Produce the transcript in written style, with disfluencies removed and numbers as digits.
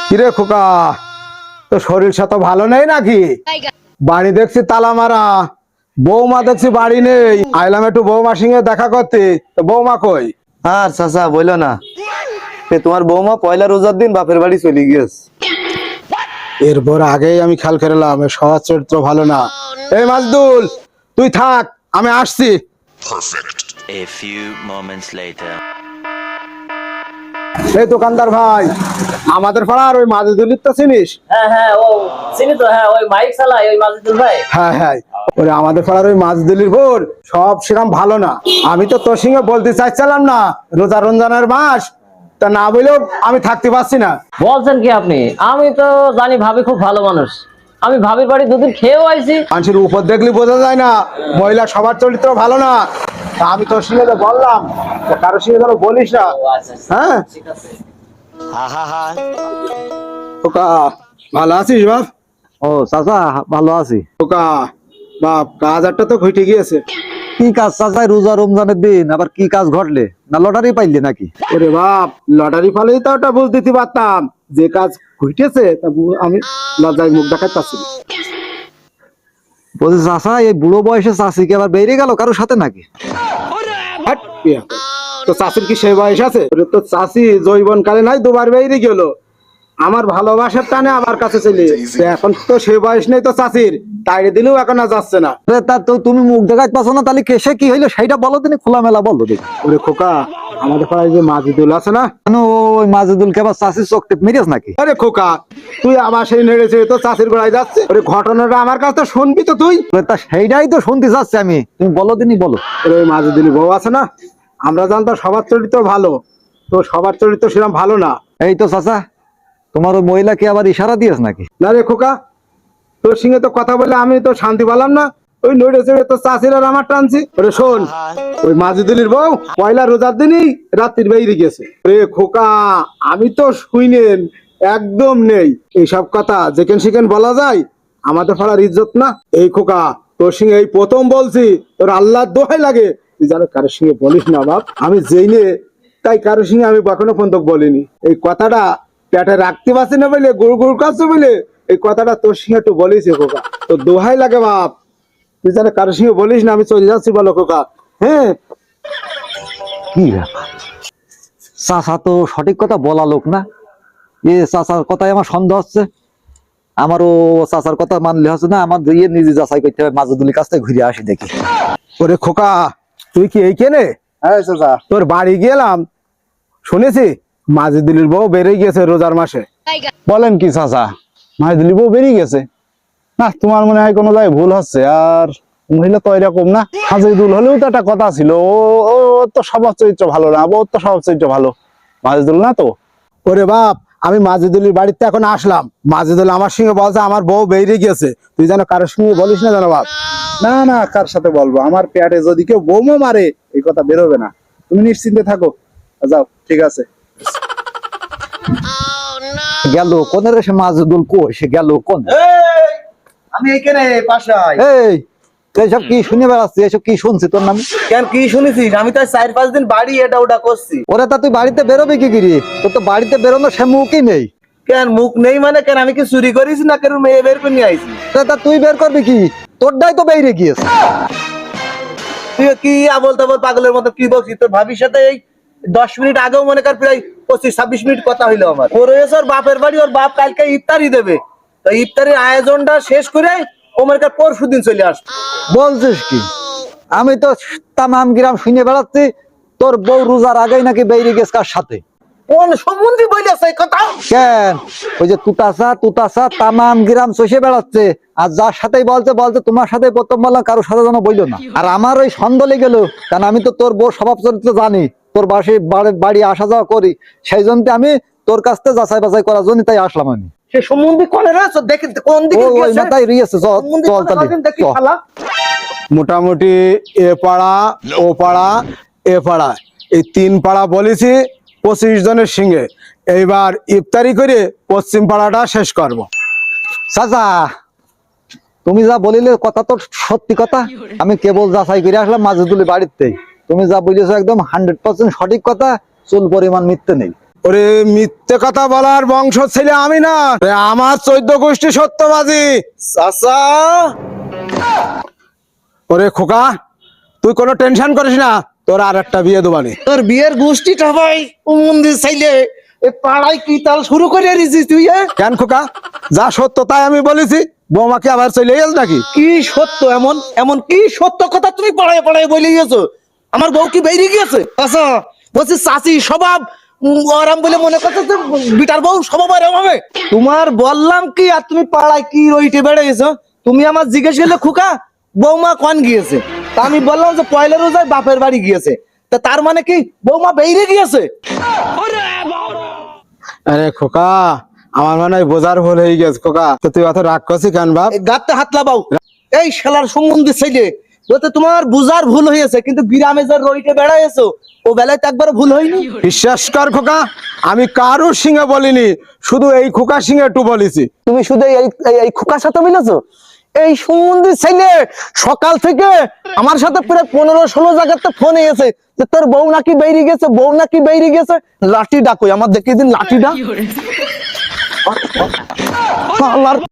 কিরে খোকা, তো শরীর সাথে ভালো নেই নাকি? বাড়ি দেখছি তালা মারা, বৌমা দেখছি বাড়ি নেই। আইলাম একটু বৌমার সঙ্গে দেখা করতে, তো বৌমা কই? আর চাচা বইলো না, তোমার বৌমা পয়লা রোজার দিন বাপের বাড়ি চলে গিয়েছে। এরপর আগেই আমি খেয়াল করলাম এর সহজ চরিত্র ভালো না। এই মাজদুল, তুই থাক, আমি আসছি। A few moments later. এই দোকানদার ভাই, আমাদের পাড়ার ওই মাজদুলির তো চিনিস? হ্যাঁ হ্যাঁ, ও চিনি তো। হ্যাঁ, ওই মাইক চালায় ওই মাজেদুল ভাই। হ্যাঁ হ্যাঁ, ওরে আমাদের পাড়ার ওই মাজদুলির বোর সব সেরকম ভালো না। আমি তো তোর সঙ্গে বলতে চাইছিলাম না, রোজা রমজানের মাস, তা না বলেও আমি থাকতে পারছি না। বলছেন কি আপনি? আমি তো জানি ভাবি খুব ভালো মানুষ। আমি ভাবির বাড়ি দুদিন খেয়েও আইছি। মানুষের উপর দেখলে বোঝা যায় না মহিলা সবার চরিত্র ভালো না। তা আমি তোর সঙ্গে তো বললাম, তো কারোর সঙ্গে যেন বলিস না। হ্যাঁ ঠিক আছে। খোকা, ভালো আছিস বাপ? ও চাচা ভালো আছি। খোকা বাপ, কাজ একটা তো ঘটে গিয়েছে। কি কাজ চাচা? রোজা রমজানের দিন আবার কি কাজ ঘটলে? না লটারি পাইলে নাকি? ওরে বাপ, লটারি ফালেই তো ওটা বুঝ দিতে পারতাম যে কাজ ঘটেছে, তা আমি লজ্জায় মুখ দেখাতে পারছি না। বলছি চাচা, এই বুড়ো বয়সে চাষি কি আবার বেরিয়ে গেল কারোর সাথে নাকি? হাট, কি হবে? তো চাষির কি সেই বয়স আছে? ওরে তো চাষি জৈবন কালে নাই দুবার বেরিয়ে গেল, আমার ভালোবাসার টানে আমার কাছে চলে। তো এখন তো সেই বয়স নেই তো চাষির, তাইরে দিলেও এখন আর যাচ্ছে না। আরে তা তো তুমি মুখ দেখাতে পাচ্ছ না, তাহলে কেসে কি হইলো সেইটা বলো, তিনি খোলামেলা বলো দেখি। ওরে খোকা, আমাদের পাড়ায় যে মাজুদুল আছে না, কেন ওই মাজেদুলকে আবার চাষির চোখ টেপ মেরেছ নাকি? আরে খোকা, তুই আবার সেই নেড়েছে তো চাষির গোড়ায় যাচ্ছে। ওরে ঘটনাটা আমার কাছে তো শুনবি তো তুই। তা সেইটাই তো শুনতে চাচ্ছি আমি, তুমি বলো তিনি বলো। ওরে ওই মাজুদুলি বউ আছে না, আমরা জানতাম সবার চরিত্র ভালো, তো সবার চরিত্র সেরকম ভালো না। এই তো চাচা, তোমার ওই মহিলাকে আবার ইশারা দিয়েছ নাকি? না রে খোকা, তোর সঙ্গে তো কথা বলে আমি তো শান্তি পেলাম না। ওই নড়ে চড়ে তো চাষির আর আমার টানছি। ওরে শোন, ওই মাজুদুলির বউ পয়লা রোজার দিনই রাত্রির বাইরে গেছে। রে খোকা, আমি তো শুইনেন একদম নেই এইসব কথা যেখান সেখান বলা যায়, আমাদের পাড়ার ইজ্জত না। এই খোকা, তোর সঙ্গে এই প্রথম বলছি, তোর আল্লাহর দোহাই লাগে তুই যেন কারোর সঙ্গে বলিস না বাপ। আমি যেই নে তাই কারোর সঙ্গে আমি কখনো পর্যন্ত বলিনি। এই কথাটা পেটে রাখতে পারছি না বলে, গুড় গুড় কাছে বলে এই কথাটা তোর সঙ্গে একটু বলিস খোকা, তোর দোহাই লাগে বাপ, তুই যেন কারোর সঙ্গে বলিস না। আমি চলে যাচ্ছি বলো খোকা। হ্যাঁ, কি ব্যাপার, চাচা তো সঠিক কথা বলা লোক না। এ চাচার কথাই আমার সন্দেহ হচ্ছে। আমারও চাচার কথা মানলে হচ্ছে না, আমার দুইয়ে নিজে যাচাই করতে হবে। মাজুদুলির কাছ থেকে ঘুরে আসি দেখি। ওরে খোকা, তুই কি এই কেনে? হ্যাঁ চাচা। তোর বাড়ি গেলাম, শুনেছি মাজুদুলির বউ বেড়ে গেছে রোজার মাসে। বলেন কি চাচা, মাইদুলি বউ বেরিয়ে গেছে? না, তোমার মনে হয় কোনো জায়গায় ভুল হচ্ছে। আর মহিলা তো এরকম না। মাজেদুল হলেও তো একটা কথা ছিল, ও ও তো স্বভাব চরিত্র ভালো না, ওর তো স্বভাব চরিত্র ভালো। মাজেদুল না তো? ওরে বাপ, আমি মাজুদুলির বাড়িতে এখন আসলাম, মাজুদুল আমার সঙ্গে বলছে আমার বউ বেড়ে গেছে, তুই যেন কারোর সঙ্গে বলিস না জানো বাপ। না না, কার সাথে বলবো? আমার পেটে যদি কেউ বোমও মারে এই কথা বেরোবে না, তুমি নিশ্চিন্তে থাকো। যাও, ঠিক আছে। গেল কোন রে সে মাজুদুল? কই সে গেল কোন? আমি এইখানে পাশায়। এই এইসব কি শুনে বেড়াচ্ছি? এসব কি শুনছি তোর নামে? কেন, কি শুনেছিস? আমি তো 4-5 দিন বাড়ি এটা ওটা করছি। ওরে তা তুই বাড়িতে বেরোবি কি করি? তোর তো বাড়িতে বেরোনো সে মুখই নেই। কেন মুখ নেই মানে? কেন আমি কি চুরি করেছি না কেন মেয়ে বের করে নিয়ে আইছি? তা তুই বের করবি কি? তোরটাই তো বেরিয়ে গিয়েছে। তুই কি আবল তাবল পাগলের মতো কি বলছিস? তোর ভাবির সাথে এই 10 মিনিট আগেও মনে কর প্রায় 25-26 মিনিট কথা হইলো আমার। ওর হয়েছে ওর বাপের বাড়ি, ওর বাপ কালকে ইফতারি দেবে, তো ইফতারির আয়োজনটা শেষ করে ও মনে কর পরশু দিন চলে আসবে। বলছিস কি? আমি তো তামাম গ্রাম শুনে বেড়াচ্ছি তোর বউ রোজার আগেই নাকি বেরিয়ে গেছে কার সাথে। কোন সম্বন্ধে বলিয়াছে এই কথা? কেন ওই যে তুতাসা তামাম গ্রাম চষে বেড়াচ্ছে, আর যার সাথেই বলতে বলতে তোমার সাথে প্রথম বললাম, কারোর সাথে যেন বইলো না। আর আমার ওই সন্দেহ গেল, কারণ আমি তো তোর বউ স্বভাব চরিত্র জানি, তোর বাড়ি আসা যাওয়া করি, সেই জন্য আমি তোর কাছ থেকে যাচাই বাছাই করার জন্য তাই আসলাম আমি। সে সম্বন্ধে কোন রয়েছে দেখি, কোন দিকে ওই গিয়েছে? মাথায় রিয়েছে, চল সম্বন্ধে চল কোন তাহলে দিন দেখি চল। শালা। মোটামুটি এ পাড়া ও পাড়া এ পাড়া এই 3 পাড়া বলেছি 25 জনের সঙ্গে। এইবার ইফতারি করে পশ্চিম পাড়াটা শেষ করব। চাচা, তুমি যা বলিলে কথা তো সত্যি কথা। আমি কেবল যাচাই করে আসলাম মাজুদুলি বাড়িতে, তুমি যা বলেছো একদম 100% সঠিক কথা, চুল পরিমাণ মিথ্যে নেই। ওরে মিথ্যে কথা বলার বংশ ছেলে আমি না, ওরে আমার 14 গোষ্ঠী সত্যবাদী। চাচা ওরে খোকা, তুই কোনো টেনশন করিস না, তোর আর একটা বিয়ে দেবানি। তোর বিয়ের গোষ্ঠীটা ভাই ও মন্দির চাইলে এ পাড়ায় কি তাল শুরু করে দিছিস তুই? কেন খোকা, যা সত্য তাই আমি বলেছি, বৌমাকে আবার চলে গেল নাকি? কি সত্য, এমন এমন কি সত্য কথা তুমি পাড়ায় পাড়ায় বলে গিয়েছো? আমার বউ কি বেরিয়ে গিয়েছে? আচ্ছা বলছি চাচি স্বভাব আরাম বলে মনে করছো যে বিটার বউ স্বভাব আরাম হবে? তোমার বললাম কি আর তুমি পাড়ায় কি রইটে বেড়ে গেছো? তুমি আমার জিজ্ঞেস করলে খোকা বৌমা কন গিয়েছে, তা আমি বললাম যে পয়লা রোজায় বাপের বাড়ি গিয়েছে, তা তার মানে কি বৌমা বেরিয়ে গিয়েছে? আরে খোকা, আমার মনে হয় বোঝার ভুল হয়ে গেছে খোকা। তো তুই অত রাগ করছিস কেন বাপ? এই গাতে হাত লাগাও, এই শালার সম্বন্ধে ছেলে ওতে তোমার বুঝার ভুল হয়েছে, কিন্তু গ্রামে যে রইটে বেড়াইছো ও বেলায় তো একবার ভুল হয়নি। বিশ্বাস কর খোকা, আমি কারোর সিংহে বলিনি, শুধু এই খোকা সিংহে একটু বলেছি। তুমি শুধু এই খোকার সাথে মিলেছো? এই সম্বন্ধে ছেলে সকাল থেকে আমার সাথে প্রায় 15-16 জায়গাতে ফোন এসেছে যে তোর বউ নাকি বেরিয়ে গেছে, বউ নাকি বেরিয়ে গেছে। লাঠি ডাকো আমার, দেখিয়ে দিন লাঠি ডাক।